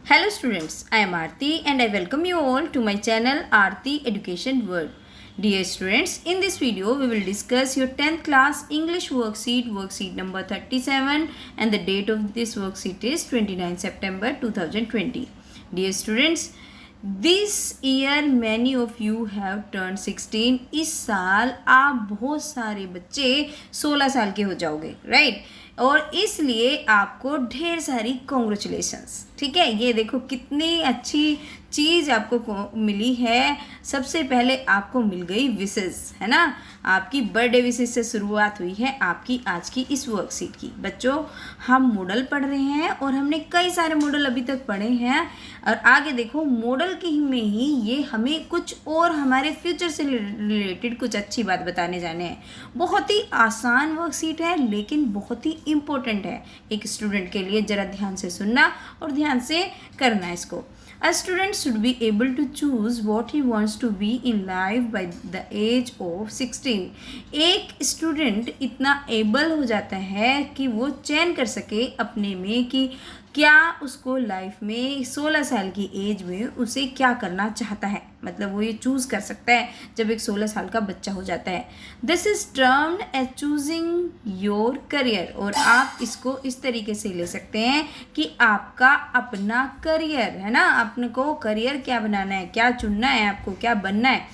Hello students, I am Aarti and I welcome you all to my channel Aarti Education World. Dear students, in this video we will discuss your 10th class English worksheet number 37, and the date of this worksheet is 29 September 2020. Dear students, this year many of you have turned 16. इस साल आप बहुत सारे बच्चे 16 साल के हो जाओगे, राइट? और इसलिए आपको ढेर सारी कॉन्ग्रेचुलेशंस। ठीक है, ये देखो कितनी अच्छी चीज़ आपको मिली है। सबसे पहले आपको मिल गई विशेस, है ना? आपकी बर्थडे विशेस से शुरुआत हुई है आपकी आज की इस वर्कशीट की। बच्चों, हम मॉडल पढ़ रहे हैं और हमने कई सारे मॉडल अभी तक पढ़े हैं, और आगे देखो मॉडल की में ही ये हमें कुछ और हमारे फ्यूचर से रिलेटेड कुछ अच्छी बात बताने जाने हैं। बहुत ही आसान वर्कशीट है लेकिन बहुत ही इम्पोर्टेंट है एक स्टूडेंट के लिए। ज़रा ध्यान से सुनना और ध्यान से करना इसको। A student should be able to choose what he wants to be in life by the age of 16. एक स्टूडेंट इतना एबल हो जाता है कि वो चयन कर सके अपने में कि क्या उसको लाइफ में 16 साल की एज में उसे क्या करना चाहता है। मतलब वो ये चूज़ कर सकता है जब एक 16 साल का बच्चा हो जाता है। This is termed as choosing your career. और आप इसको इस तरीके से ले सकते हैं कि आपका अपना करियर, है ना? अपने को करियर क्या बनाना है, क्या चुनना है, आपको क्या बनना है।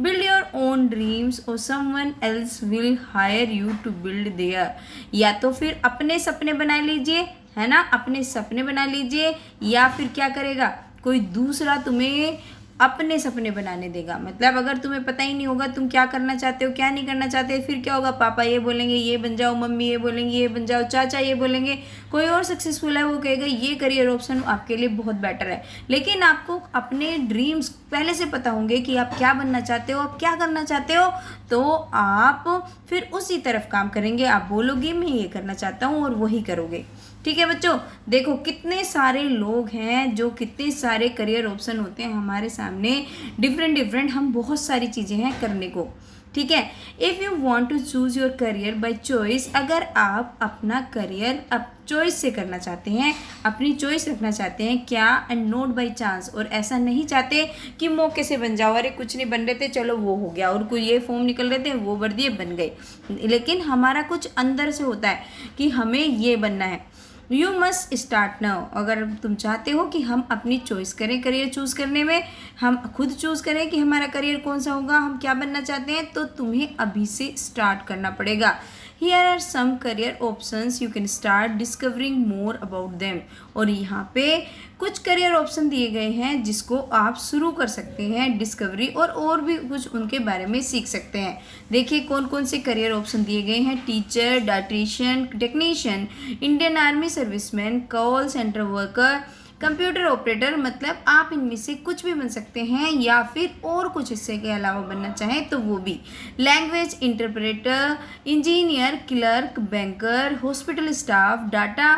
बिल्ड योर ओन ड्रीम्स और someone else will hire you to build their. या तो फिर अपने सपने बना लीजिए, है ना? अपने सपने बना लीजिए, या फिर क्या करेगा, कोई दूसरा तुम्हें अपने सपने बनाने देगा। मतलब अगर तुम्हें पता ही नहीं होगा तुम क्या करना चाहते हो, क्या नहीं करना चाहते, फिर क्या होगा, पापा ये बोलेंगे ये बन जाओ, मम्मी ये बोलेंगे ये बन जाओ, चाचा ये बोलेंगे, कोई और सक्सेसफुल है वो कहेगा ये करियर ऑप्शन आपके लिए बहुत बेटर है। लेकिन आपको अपने ड्रीम्स पहले से पता होंगे कि आप क्या बनना चाहते हो, आप क्या करना चाहते हो, तो आप फिर उसी तरफ काम करेंगे। आप बोलोगे मैं ये करना चाहता हूँ और वही करोगे। ठीक है बच्चों, देखो कितने सारे लोग हैं, जो कितने सारे करियर ऑप्शन होते हैं हमारे सामने, डिफरेंट हम बहुत सारी चीज़ें हैं करने को। ठीक है, if you want to choose your career by choice, अगर आप अपना करियर अब चॉइस से करना चाहते हैं, अपनी चॉइस रखना चाहते हैं क्या, एंड नॉट बाय चांस, और ऐसा नहीं चाहते कि मौके से बन जाओ, अरे कुछ नहीं बन रहे थे चलो वो हो गया, और कोई ये फॉर्म निकल रहे थे वो भर दिए बन गए। लेकिन हमारा कुछ अंदर से होता है कि हमें ये बनना है। You must start now. अगर तुम चाहते हो कि हम अपनी चॉइस करें करियर चूज़ करने में, हम खुद चूज़ करें कि हमारा करियर कौन सा होगा, हम क्या बनना चाहते हैं, तो तुम्हें अभी से स्टार्ट करना पड़ेगा। Here are some career options, you can start discovering more about them. और यहाँ पे कुछ करियर ऑप्शन दिए गए हैं जिसको आप शुरू कर सकते हैं डिस्कवरी, और भी कुछ उनके बारे में सीख सकते हैं। देखिए कौन कौन से करियर ऑप्शन दिए गए हैं। Teacher, dietitian, technician, Indian army serviceman, call centre worker, computer operator. मतलब आप इनमें से कुछ भी बन सकते हैं, या फिर और कुछ इससे के अलावा बनना चाहें तो वो भी। Language interpreter, engineer, clerk, banker, hospital staff, data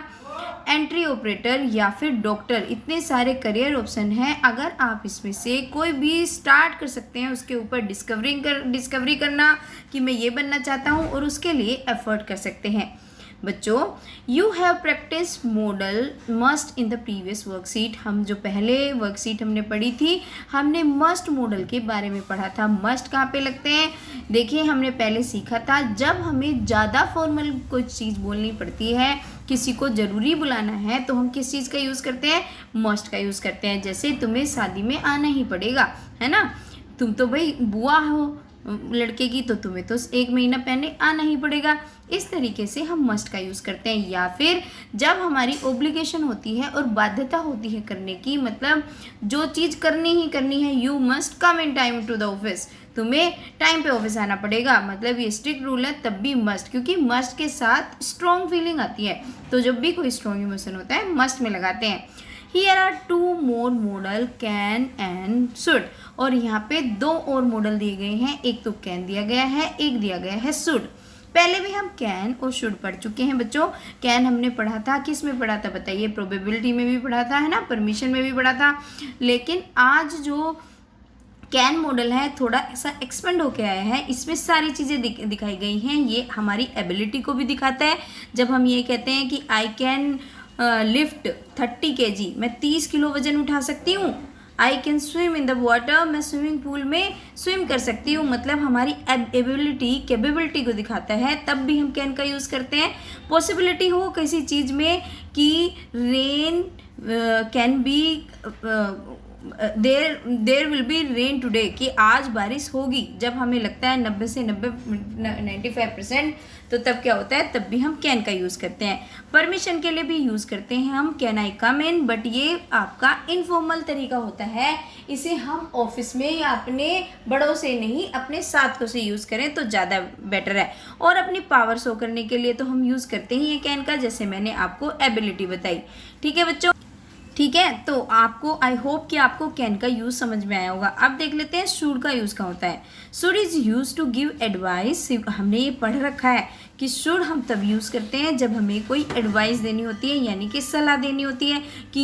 entry operator, या फिर डॉक्टर। इतने सारे करियर ऑप्शन हैं। अगर आप इसमें से कोई भी स्टार्ट कर सकते हैं, उसके ऊपर डिस्कवरी करना कि मैं ये बनना चाहता हूँ, और उसके लिए एफर्ट कर सकते हैं। बच्चों, you have practice model must in the previous worksheet. हम जो पहले वर्कशीट हमने पढ़ी थी, हमने मस्ट मॉडल के बारे में पढ़ा था। मस्ट कहाँ पे लगते हैं, देखिए हमने पहले सीखा था जब हमें ज़्यादा फॉर्मल कोई चीज़ बोलनी पड़ती है, किसी को ज़रूरी बुलाना है, तो हम किस चीज़ का यूज़ करते हैं, मस्ट का यूज़ करते हैं। जैसे तुम्हें शादी में आना ही पड़ेगा, है ना? तुम तो भाई बुआ हो लड़के की, तो तुम्हें तो 1 महीना पहले आना ही पड़ेगा। इस तरीके से हम मस्ट का यूज़ करते हैं। या फिर जब हमारी ओब्लिगेशन होती है और बाध्यता होती है करने की, मतलब जो चीज़ करनी ही करनी है, you must come in time to the office, तुम्हें टाइम पे ऑफिस आना पड़ेगा। मतलब ये स्ट्रिक्ट रूल है, तब भी मस्ट, क्योंकि मस्ट के साथ स्ट्रॉन्ग फीलिंग आती है, तो जब भी कोई स्ट्रॉन्ग इमोशन होता है मस्ट में लगाते हैं। Here are 2 more model, can and should. और यहाँ पे 2 और मॉडल दिए गए हैं। एक तो कैन दिया गया है, एक दिया गया है शुड। पहले भी हम कैन और शुड पढ़ चुके हैं बच्चों। कैन हमने पढ़ा था, किस में पढ़ा था बताइए, प्रोबेबिलिटी में भी पढ़ा था, है ना, परमिशन में भी पढ़ा था। लेकिन आज जो कैन मॉडल है थोड़ा ऐसा एक्सपेंड होके आया है, इसमें सारी चीज़ें दिखाई गई हैं। ये हमारी एबिलिटी को भी दिखाता है। जब हम ये कहते हैं कि आई कैन लिफ्ट 30 kg, मैं 30 किलो वजन उठा सकती हूँ। I can swim in the water, मैं स्विमिंग पूल में स्विम कर सकती हूँ। मतलब हमारी कैपेबिलिटी को दिखाता है, तब भी हम कैन का यूज़ करते हैं। पॉसिबिलिटी हो किसी चीज़ में कि rain can be there will be rain today, कि आज बारिश होगी, जब हमें लगता है 95% तो तब क्या होता है, तब भी हम कैन का यूज़ करते हैं। परमिशन के लिए भी यूज़ करते हैं हम can I come in, but ये आपका इनफॉर्मल तरीका होता है। इसे हम ऑफिस में या अपने बड़ों से नहीं, अपने साथियों से यूज़ करें तो ज़्यादा बेटर है। और अपनी पावर शो करने के लिए तो हम यूज़ करते ही हैं कैन का, जैसे मैंने आपको एबिलिटी बताई। ठीक है बच्चों, ठीक है। तो आपको आई होप कि आपको कैन का यूज़ समझ में आया होगा। अब देख लेते हैं शुड का यूज़ क्या होता है। Should is use to give advice. हमने ये पढ़ रखा है कि शुड हम तब यूज़ करते हैं जब हमें कोई एडवाइस देनी होती है, यानी कि सलाह देनी होती है कि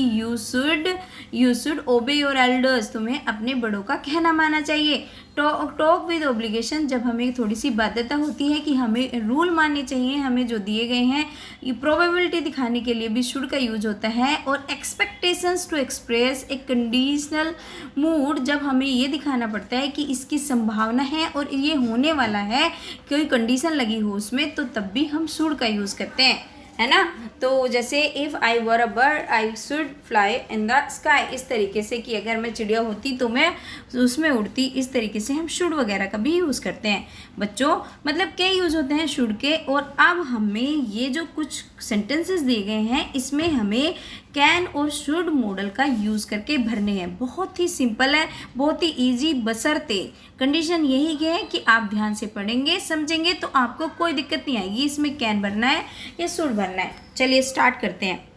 यू शुड ओबे योर एल्डर्स, तुम्हें अपने बड़ों का कहना मानना चाहिए। टॉक विद ऑब्लिगेशन, जब हमें थोड़ी सी बाध्यता होती है कि हमें रूल मानने चाहिए, हमें जो दिए गए हैं। प्रोबेबिलिटी दिखाने के लिए भी शुड का यूज होता है। और expectations to express a conditional mood, जब हमें ये दिखाना पड़ता है कि इसकी संभावना है और ये होने वाला है, कोई कंडीशन लगी हो उसमें, तो तब भी हम शुड का यूज़ करते हैं, है ना। तो जैसे if I were a bird I should fly in the sky, इस तरीके से कि अगर मैं चिड़िया होती तो मैं उसमें उड़ती, इस तरीके से हम शुड वगैरह का भी यूज़ करते हैं बच्चों। मतलब कई यूज़ होते हैं शुड के। और अब हमें ये जो कुछ सेंटेंसेस दिए गए हैं, इसमें हमें कैन और शुड मॉडल का यूज़ करके भरने हैं। बहुत ही सिंपल है, बहुत ही ईजी, बशर्ते कंडीशन यही है कि आप ध्यान से पढ़ेंगे, समझेंगे, तो आपको कोई दिक्कत नहीं आएगी इसमें कैन भरना है या शुड भरना है। चलिए स्टार्ट करते हैं।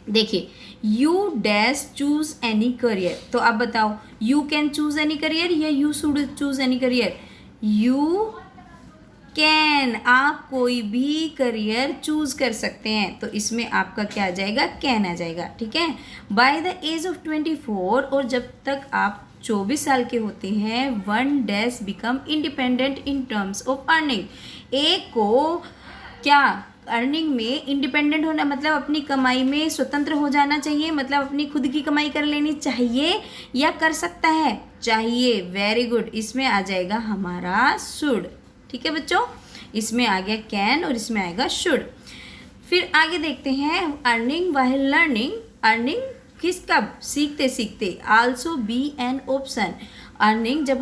देखिए, you dash choose any career, तो आप बताओ you can choose any career या you should choose any career. You can, आप कोई भी करियर चूज कर सकते हैं, तो इसमें आपका क्या आ जाएगा, कैन आ जाएगा। ठीक है। बाय द एज ऑफ 24, और जब तक आप 24 साल के होते हैं, one dash become independent in terms of earning, एक को क्या अर्निंग में इंडिपेंडेंट होना, मतलब अपनी कमाई में स्वतंत्र हो जाना चाहिए, मतलब अपनी खुद की कमाई कर लेनी चाहिए या कर सकता है, चाहिए। वेरी गुड, इसमें आ जाएगा हमारा शुड। ठीक है बच्चों, इसमें आ गया कैन और इसमें आएगा शुड। फिर आगे देखते हैं, अर्निंग व्हाइल लर्निंग, अर्निंग किस कब, सीखते सीखते, also be an option. Earning जब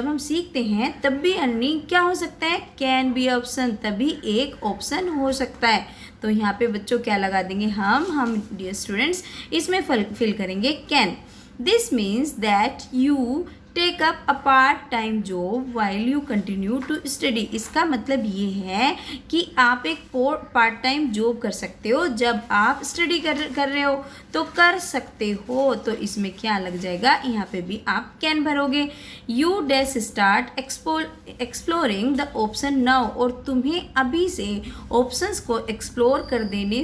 हम सीखते हैं तब भी अर्निंग क्या हो सकता है, कैन बी ऑप्शन, तभी एक ऑप्शन हो सकता है। तो यहाँ पे बच्चों क्या लगा देंगे हम डियर स्टूडेंट्स, इसमें फिल करेंगे can. This means that you take up a part time job while you continue to study. इसका मतलब ये है कि आप एक पार्ट टाइम जॉब कर सकते हो, जब आप स्टडी कर रहे हो तो कर सकते हो। तो इसमें क्या लग जाएगा, यहाँ पे भी आप कैन भरोगे। You dash start exploring the option now, और तुम्हें अभी से ऑप्शंस को एक्सप्लोर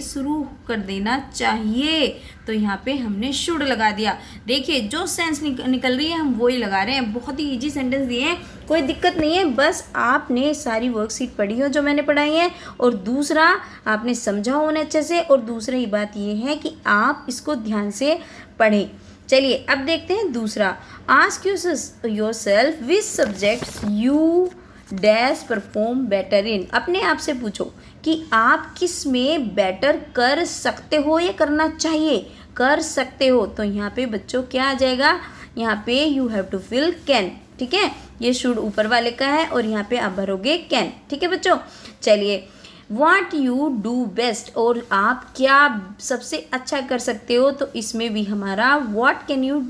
शुरू कर देना चाहिए। तो यहाँ पे हमने शुड लगा दिया। देखिए, जो सेंस निकल रही है हम वही लगा रहे हैं। बहुत ही इजी सेंटेंस दिए हैं, कोई दिक्कत नहीं है। बस आपने सारी वर्कशीट पढ़ी हो जो मैंने पढ़ाई है, और दूसरा आपने समझा होना अच्छे से, और दूसरी बात ये है कि आप इसको ध्यान से पढ़ें। चलिए अब देखते हैं दूसरा। Ask yourself which subjects you dash perform better in. अपने आप से पूछो कि आप किस में बेटर कर सकते हो या करना चाहिए, कर सकते हो। तो यहाँ पे बच्चों क्या आ जाएगा, यहाँ पे you have to fill can. ठीक है, ये शुड ऊपर वाले का है और यहाँ पे आप भरोगे कैन। ठीक है बच्चों, चलिए व्हाट यू डू बेस्ट, और आप क्या सबसे अच्छा कर सकते हो, तो इसमें भी हमारा what can you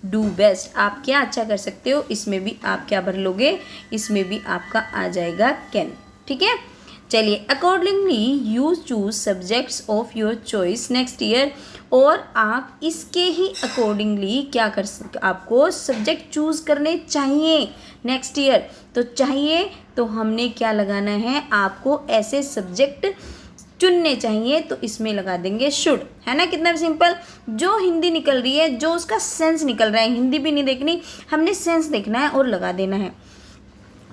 do best, आप क्या अच्छा कर सकते हो, इसमें भी आप क्या भर लोगे, इसमें भी आपका आ जाएगा कैन। ठीक है, चलिए accordingly you choose subjects of your choice next year, और आप इसके ही अकॉर्डिंगली क्या कर आपको सब्जेक्ट चूज करने चाहिए नेक्स्ट ईयर। तो चाहिए तो हमने क्या लगाना है, आपको ऐसे सब्जेक्ट चुनने चाहिए, तो इसमें लगा देंगे शुड, है ना। कितना सिंपल, जो हिंदी निकल रही है, जो उसका सेंस निकल रहा है, हिंदी भी नहीं देखनी, हमने सेंस देखना है और लगा देना है।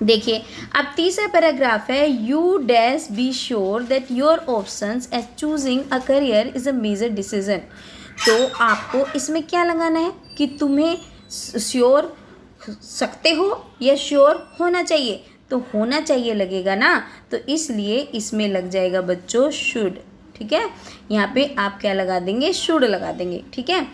देखिए अब तीसरा पैराग्राफ है, you dash be sure that your options as choosing a career is a major decision. तो आपको इसमें क्या लगाना है कि तुम्हें श्योर सकते हो या श्योर होना चाहिए, तो होना चाहिए लगेगा ना, तो इसलिए इसमें लग जाएगा बच्चों शुड। ठीक है, यहाँ पे आप क्या लगा देंगे, शुड लगा देंगे। ठीक है,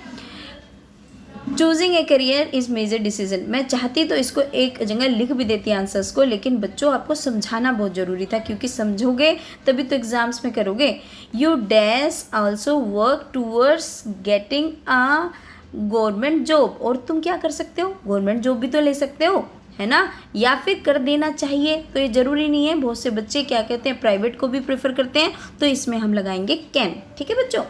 choosing a career is major decision. मैं चाहती तो इसको एक जगह लिख भी देती आंसर्स को, लेकिन बच्चों आपको समझाना बहुत ज़रूरी था, क्योंकि समझोगे तभी तो एग्जाम्स में करोगे। You dash also work towards getting a government job, और तुम क्या कर सकते हो, गवर्नमेंट जॉब भी तो ले सकते हो, है ना, या फिर कर देना चाहिए, तो ये ज़रूरी नहीं है। बहुत से बच्चे क्या कहते हैं, प्राइवेट को भी प्रेफर करते हैं, तो इसमें हम लगाएंगे कैन। ठीक है बच्चों,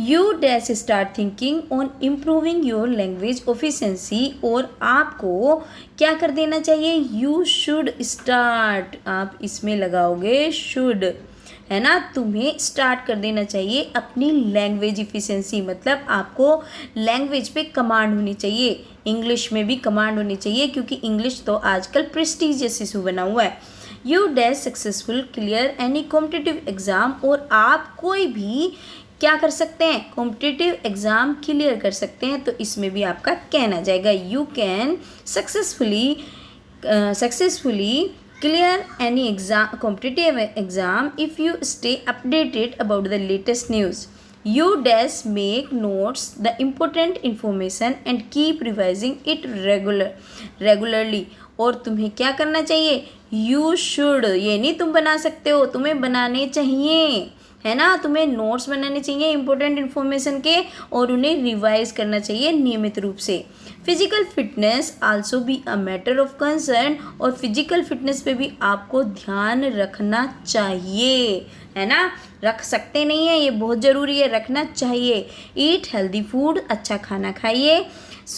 you dash start thinking on improving your language efficiency, और आपको क्या कर देना चाहिए, यू शुड स्टार्ट, आप इसमें लगाओगे शुड, है ना, तुम्हें स्टार्ट कर देना चाहिए अपनी लैंग्वेज इफिशिएंसी, मतलब आपको लैंग्वेज पे कमांड होनी चाहिए, इंग्लिश में भी कमांड होनी चाहिए, क्योंकि इंग्लिश तो आजकल प्रेस्टीजियस इशू बना हुआ है। You dash successful clear any competitive exam, और आप कोई भी क्या कर सकते हैं, कॉम्पिटिटिव एग्ज़ाम क्लियर कर सकते हैं, तो इसमें भी आपका कैन आ जाएगा। You can successfully clear any competitive exam if you stay updated about the latest news. You dash make notes the important information and keep revising it regularly. और तुम्हें क्या करना चाहिए, you should, ये नहीं तुम बना सकते हो, तुम्हें बनाने चाहिए, है ना, तुम्हें नोट्स बनाने चाहिए इंपॉर्टेंट इन्फॉर्मेशन के, और उन्हें रिवाइज करना चाहिए नियमित रूप से। Physical fitness also be a matter of concern, और फिजिकल फिटनेस पे भी आपको ध्यान रखना चाहिए, है ना, रख सकते नहीं है, ये बहुत ज़रूरी है, रखना चाहिए। ईट हेल्दी फूड, अच्छा खाना खाइए,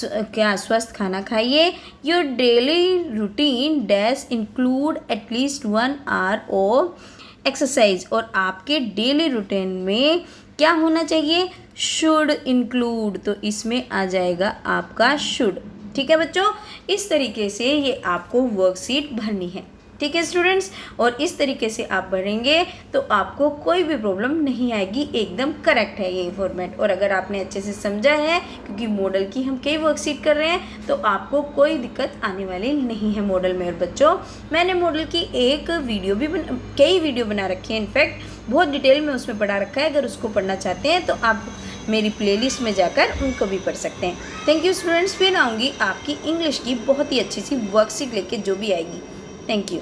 क्या स्वस्थ खाना खाइए। Your daily routine dash include at least 1 hour of exercise, और आपके डेली रूटीन में क्या होना चाहिए, शुड इंक्लूड, तो इसमें आ जाएगा आपका शुड। ठीक है बच्चों, इस तरीके से ये आपको वर्कशीट भरनी है। ठीक है स्टूडेंट्स, और इस तरीके से आप भरेंगे तो आपको कोई भी प्रॉब्लम नहीं आएगी, एकदम करेक्ट है ये फॉर्मेट। और अगर आपने अच्छे से समझा है, क्योंकि मॉडल की हम कई वर्कशीट कर रहे हैं, तो आपको कोई दिक्कत आने वाली नहीं है मॉडल में। और बच्चों मैंने मॉडल की एक वीडियो भी कई वीडियो बना रखी है, इनफैक्ट बहुत डिटेल में उसमें पढ़ा रखा है, अगर उसको पढ़ना चाहते हैं तो आप मेरी प्लेलिस्ट में जाकर उनको भी पढ़ सकते हैं। थैंक यू स्टूडेंट्स, फिर आऊँगी आपकी इंग्लिश की बहुत ही अच्छी सी वर्कशीट लेके जो भी आएगी। Thank you.